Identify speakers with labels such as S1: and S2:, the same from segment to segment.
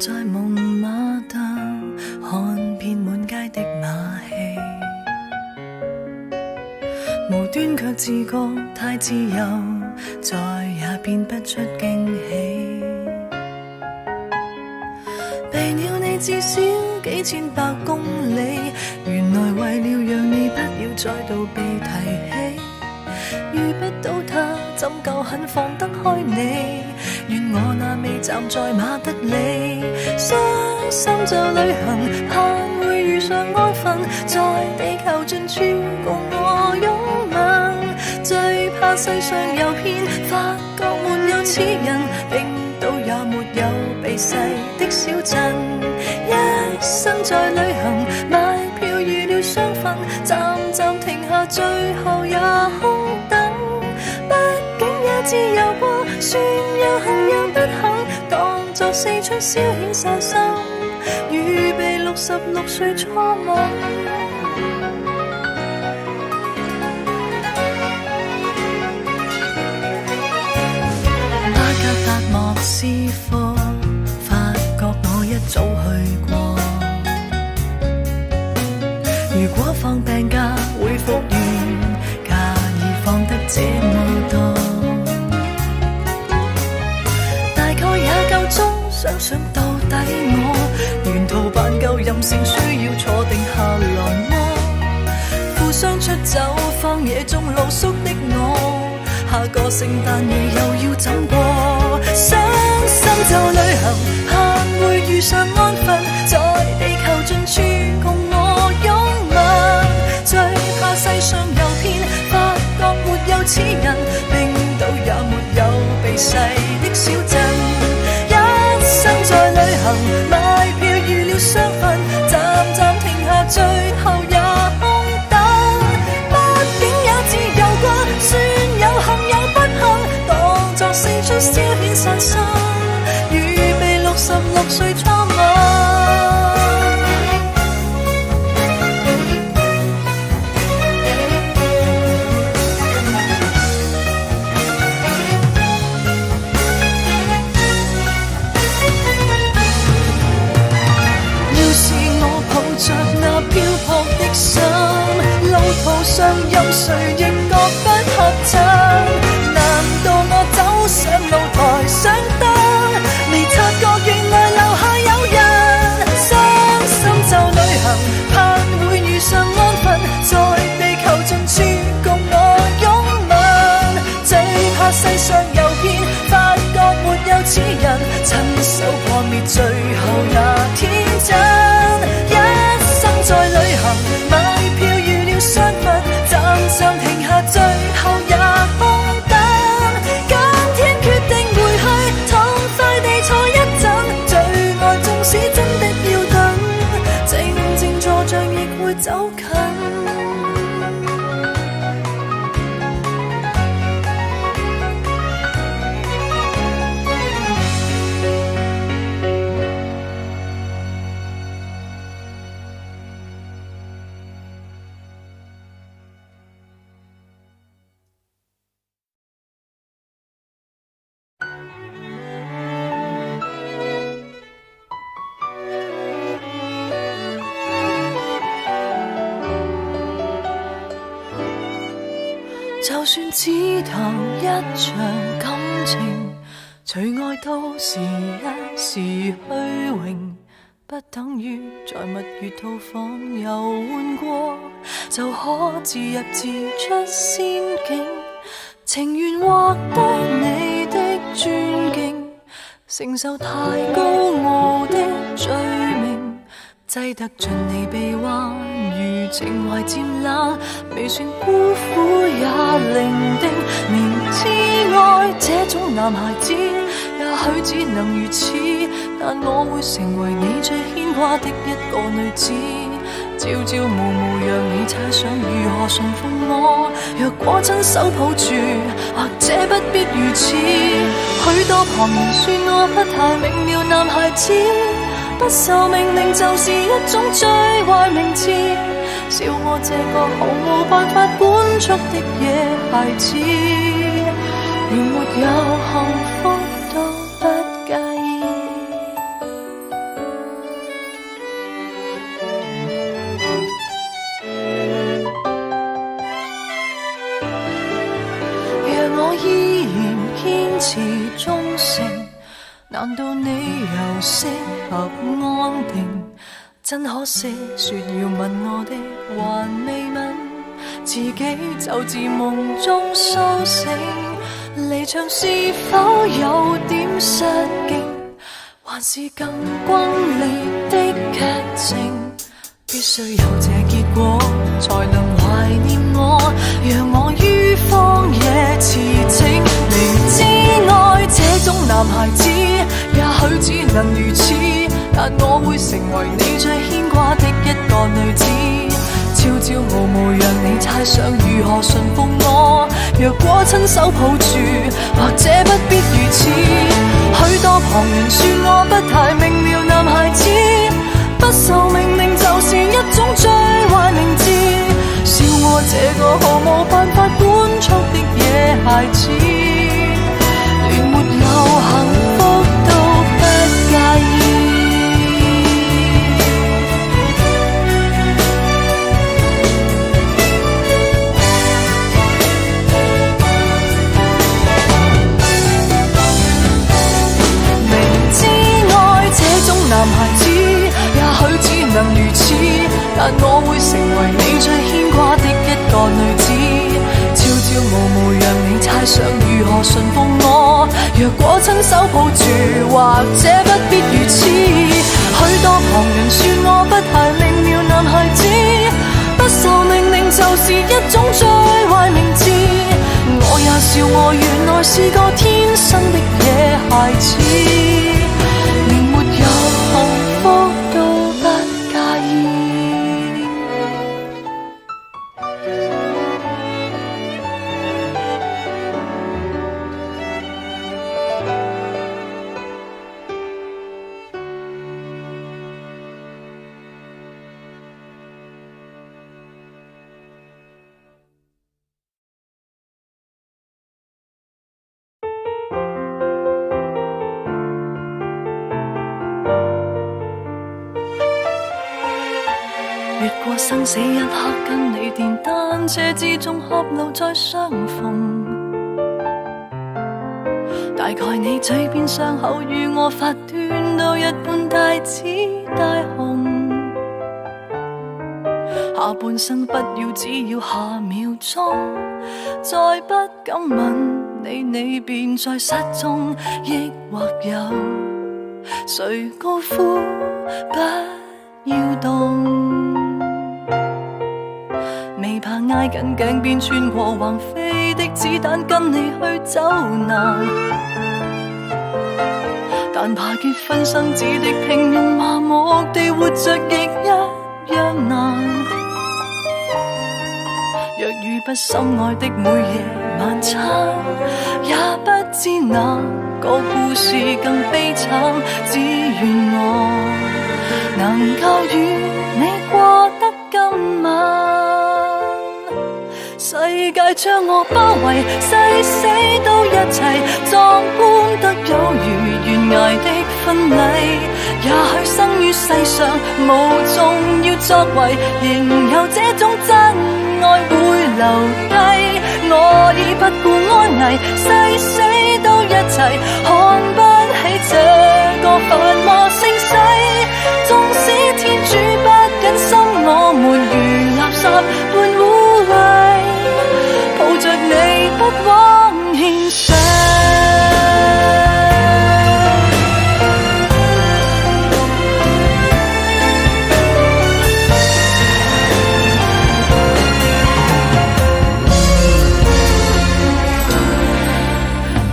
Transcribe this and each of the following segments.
S1: 在蒙馬特看遍滿街的馬戲，無端卻自覺太自由，再也變不出驚喜。避了你至少幾千百公里，原來為了讓你不要再度被提起。遇不到他，怎夠肯放得開你？願我那未站在馬德里，傷心就旅行，盼會遇上安分，在地球盡處共我擁吻。最怕世上有騙，發覺沒有此人，冰島也沒有避世的小鎮。一生在旅行，買票預了雙份，站站停下，最後也空等。畢竟也自由過，算有幸有不幸，當作四出消遣散心，預備66歲初吻。巴格達莫斯科，發覺我一早去過。如果放病假會復原，假已放得這麼多，大概也夠鐘想想到底我沿途扮夠任性，需要坐定下來麼？負傷出走荒野中露宿的我，下個聖誕夜又要怎過？傷心就旅行，盼會遇上安分，在地球盡處共我擁吻。最怕世上有騙，發覺沒有此人，冰島也沒有避世的小鎮。一生在旅行，買票預了雙份，站站停下，最後也空等。畢竟也自由過，算有幸有不幸，當作四出消遣散心，預備66歲初吻。着那漂泊的心，路途上任誰亦覺不合襯。難道我走上露台想登，未察覺原來樓下有人？傷心就旅行，盼會遇上安分，在地球盡處共我擁吻。最怕世上有騙，發覺沒有此人，親手破滅最後也天真。在旅行，買票預了雙份，站站停下，最後也空等。今天決定回去，痛快地坐一陣，最愛縱使真的要等，靜靜坐着亦會走近。就算只談一場感情，隨愛都是一時虛榮，不等於在蜜月套房遊玩過就可自入自出仙境。情願獲得你的尊敬，承受太高傲的罪名，擠得盡你臂彎，如情懷漸冷，未算孤苦也伶仃。明知愛這種男孩子，也許只能如此，但我會成為你最牽掛的一個女子。朝朝暮暮讓你猜想如何馴服我，若果親手抱住，或者不必如此。許多旁人說我不太明了男孩子，不受命令就是一種最壞名字，笑我這個毫無辦法管束的野孩子，連沒有幸福都不介意。難道你又適合安定？真可惜，說要吻我的還未吻，自己就自夢中蘇醒。離場是否有點失敬，還是更轟烈的劇情？必須有這結果，才能懷念我，讓我於荒野馳騁。明知愛這種男孩子，也許只能如此，但我會成為你最牽掛的一個女子，朝朝暮暮讓你猜想如何馴服我。若果親手抱住，或者不必如此。許多旁人說我不太明了，男孩子不受命令就是一種最壞名字，笑我這個毫無辦法管束的野孩子，連沒有幸福都不介意。明知愛這種男孩子，也許只能如此，但我會成為你最牽掛的一個女子，朝朝暮暮讓你猜想如何馴服我。若果親手抱住，或者不必如此。許多旁人說我不太明了，男孩子不受命令就是一種最壞名字，我也笑我原來是個天生的野孩子，連沒有幸福都不介意。越過生死一刻，跟你電單車之中合路再相逢，大概你嘴邊傷口與我發端到一般大紫大紅，下半生不要只要下秒鐘，再不敢吻你，你便在失蹤，抑或有誰高呼不要動，未怕挨緊頸邊穿過橫飛的子彈，跟你去走難，但怕結婚生子的平庸麻木地活着亦一樣難。若遇不深愛的每夜晚餐，也不知哪個故事更悲慘，只願我能夠與你過得今晚。世界將我包圍，誓死都一齊，壯觀得有如懸崖的婚禮。也許生於世上無重要作為，仍有這種真愛會留低。我已不顧安危，誓死都一齊，看不起這個繁華盛世。縱使天主不忍心我們如垃圾般污穢，抱着你不枉獻上。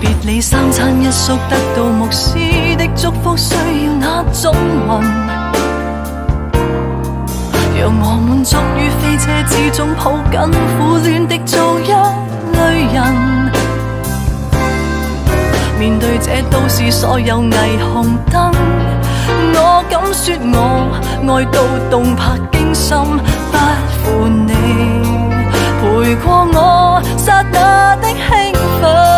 S1: 別理三餐一宿得到牧師的祝福，需要哪種運，讓我滿足於飛車之中抱緊苦戀的做一類人。面對這都市所有霓虹燈，我敢說我愛到動魄驚心，不負你陪過我剎那的興奮。